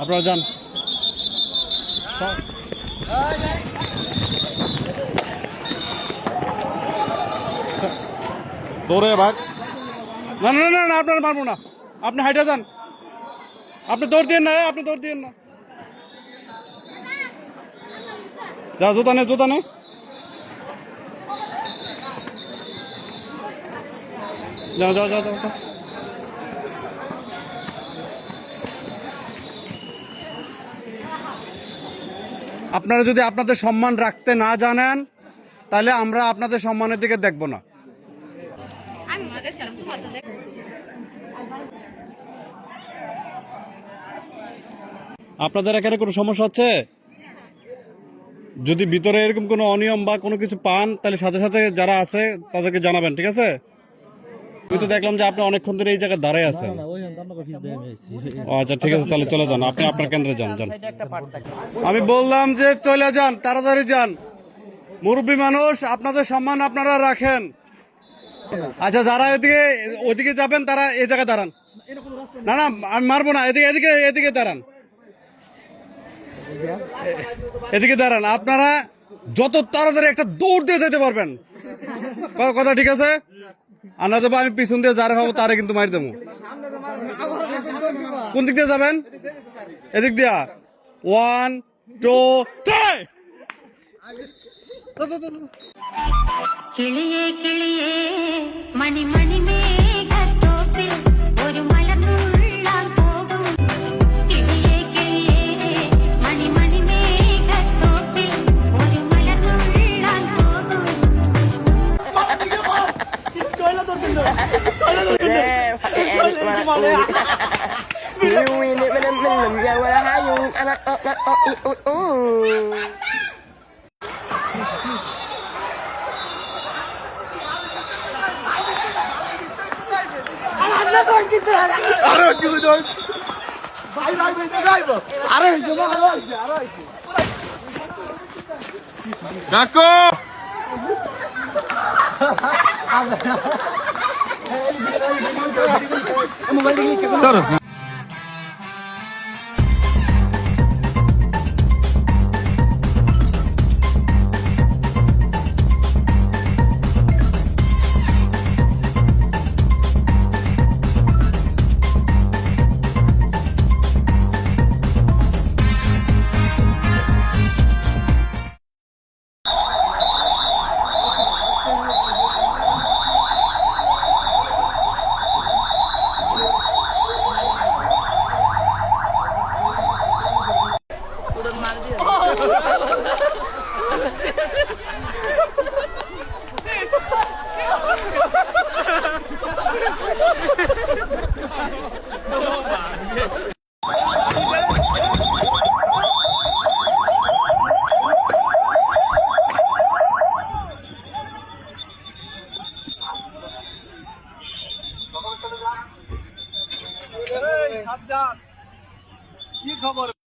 আপনারা যান দৌড়ে ভাগ। না না না না আপনারা মারবো না, আপনি হাইটে যান, আপনি দৌড় দিন না, আপনি দৌড় দিন না। যা জুতা নে, জুতা নে। যাও যাও যাও যাও। আপনারা যদি আপনাদের সম্মান রাখতে না জানেন তাহলে আমরা আপনাদের সম্মানের দিকে দেখব না। আপনাদের এখানে কোনো সমস্যা হচ্ছে? যদি ভিতরে এরকম কোনো অনিয়ম বা কোনো কিছু পান তাহলে সাথে সাথে যারা আছে তাদেরকে জানাবেন, ঠিক আছে? আমি তো দেখলাম যে আপনি অনেকক্ষণ ধরে এই জায়গায় দাঁড়ায় আছেন। আচ্ছা ঠিক আছে, তাহলে চলে যান, আপনি আপনার কেন্দ্রে যান। যান, আমি বললাম যে চলে যান, তাড়াতাড়ি যান। মুরব্বী মানুষ, আপনাদের সম্মান আপনারা রাখেন। আচ্ছা, যারা ওইদিকে যাবেন তারা এই জায়গায় দাঁড়ান। না না আমি মারবো না, এদিকে এদিকে এদিকে দাঁড়ান, এদিকে দাঁড়ান। আপনারা যত তাড়াতাড়ি একটা দৌড় দিয়ে যেতে পারবেন, কথা ঠিক আছে? আর না দেবো আমি পিছন দিয়ে যারা পাবো তারে কিন্তু মারি দেবো। কোন দিক দিয়ে যাবেন? এদিক দিয়া। 1 2 3। കിളിയേ കിളിയേ മണി മണി മേഘത്തോപ്പിൽ ഒരു മലർന്നുള്ളാൻ പോകും. കിളിയേ കിളിയേ മണി മണി മേഘത്തോപ്പിൽ ഒരു മലർന്നുള്ളാൻ പോകും. ডাকো